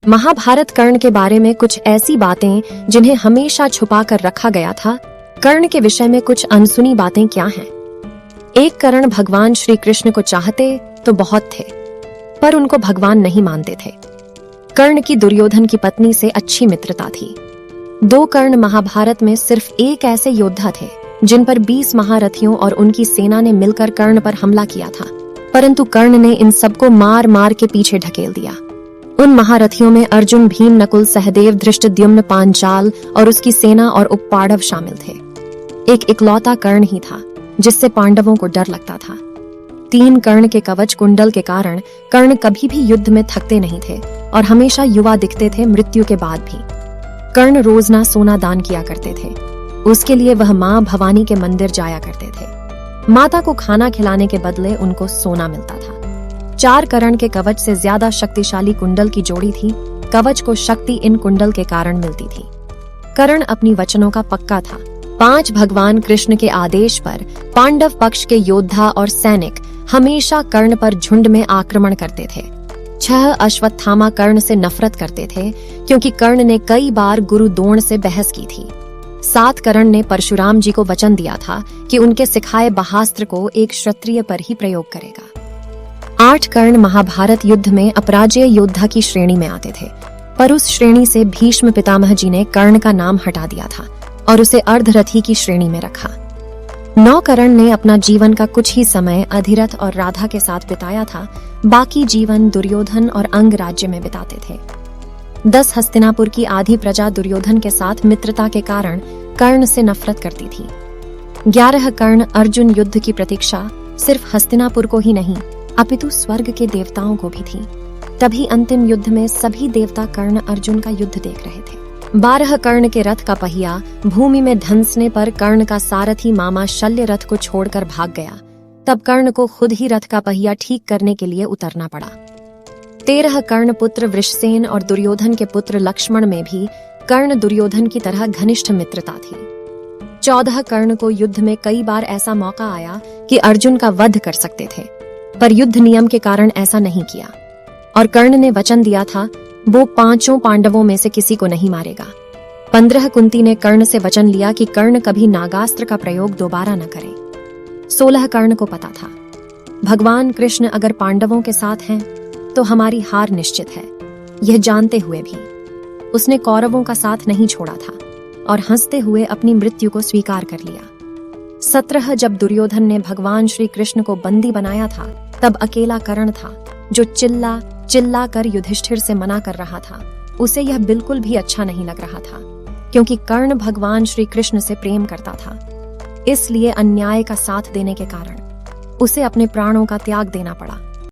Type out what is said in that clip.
महाभारत कर्ण के बारे में कुछ ऐसी बातें जिन्हें हमेशा छुपा कर रखा गया था। कर्ण के विषय में कुछ अनसुनी बातें क्या हैं? एक कर्ण भगवान श्री कृष्ण को चाहते तो बहुत थे, पर उनको भगवान नहीं मानते थे। कर्ण की दुर्योधन की पत्नी से अच्छी मित्रता थी। दो कर्ण महाभारत में सिर्फ एक ऐसे योद्धा थे जिन पर 20 महारथियों और उनकी सेना ने मिलकर कर्ण पर हमला किया था, परंतु कर्ण ने इन सबको मार मार के पीछे ढकेल दिया। उन महारथियों में अर्जुन, भीम, नकुल, सहदेव, धृष्टद्युम्न, पांचाल और उसकी सेना और उपपांडव शामिल थे। एक इकलौता कर्ण ही था जिससे पांडवों को डर लगता था। 3 कर्ण के कवच कुंडल के कारण कर्ण कभी भी युद्ध में थकते नहीं थे और हमेशा युवा दिखते थे मृत्यु के बाद भी। कर्ण रोज ना सोना दान किया करते थे। उसके लिए वह माँ भवानी के मंदिर जाया करते थे। माता को खाना खिलाने के बदले उनको सोना मिलता था। 4 कर्ण के कवच से ज्यादा शक्तिशाली कुंडल की जोड़ी थी। कवच को शक्ति इन कुंडल के कारण मिलती थी। कर्ण अपनी वचनों का पक्का था। 5 भगवान कृष्ण के आदेश पर पांडव पक्ष के योद्धा और सैनिक हमेशा कर्ण पर झुंड में आक्रमण करते थे। 6 अश्वत्थामा कर्ण से नफरत करते थे क्योंकि कर्ण ने कई बार गुरु द्रोण से बहस की थी। 7 कर्ण ने परशुराम जी को वचन दिया था कि उनके सिखाए बहास्त्र को एक क्षत्रिय पर ही प्रयोग करेगा। 8 कर्ण महाभारत युद्ध में अपराजेय योद्धा की श्रेणी में आते थे, पर उस श्रेणी से भीष्म पितामह जी ने कर्ण का नाम हटा दिया था और उसे अर्धरथी की श्रेणी में रखा। 9 कर्ण ने अपना जीवन का कुछ ही समय अधिरथ और राधा के साथ बिताया था। बाकी जीवन दुर्योधन और अंग राज्य में बिताते थे। 10 हस्तिनापुर की आधी प्रजा दुर्योधन के साथ मित्रता के कारण कर्ण से नफरत करती थी। 11 कर्ण अर्जुन युद्ध की प्रतीक्षा सिर्फ हस्तिनापुर को ही नहीं अपितु स्वर्ग के देवताओं को भी थी। तभी अंतिम युद्ध में सभी देवता कर्ण अर्जुन का युद्ध देख रहे थे। 12 कर्ण के रथ का पहिया भूमि में धंसने पर कर्ण का सारथी मामा शल्य रथ को छोड़कर भाग गया। तब कर्ण को खुद ही रथ का पहिया ठीक करने के लिए उतरना पड़ा। 13 कर्ण पुत्र वृषसेन और दुर्योधन के पुत्र लक्ष्मण में भी कर्ण दुर्योधन की तरह घनिष्ठ मित्रता थी। 14 कर्ण को युद्ध में कई बार ऐसा मौका आया कि अर्जुन का वध कर सकते थे, पर युद्ध नियम के कारण ऐसा नहीं किया और कर्ण ने वचन दिया था वो 5 पांडवों में से किसी को नहीं मारेगा। 15 कुंती ने कर्ण से वचन लिया कि कर्ण कभी नागास्त्र का प्रयोग दोबारा न करे। 16 कर्ण को पता था भगवान कृष्ण अगर पांडवों के साथ हैं तो हमारी हार निश्चित है। यह जानते हुए भी उसने कौरवों का साथ नहीं छोड़ा था और हंसते हुए अपनी मृत्यु को स्वीकार कर लिया। 17 जब दुर्योधन ने भगवान श्री कृष्ण को बंदी बनाया था तब अकेला कर्ण था जो चिल्ला चिल्ला कर युधिष्ठिर से मना कर रहा था। उसे यह बिल्कुल भी अच्छा नहीं लग रहा था क्योंकि कर्ण भगवान श्री कृष्ण से प्रेम करता था। इसलिए अन्याय का साथ देने के कारण उसे अपने प्राणों का त्याग देना पड़ा।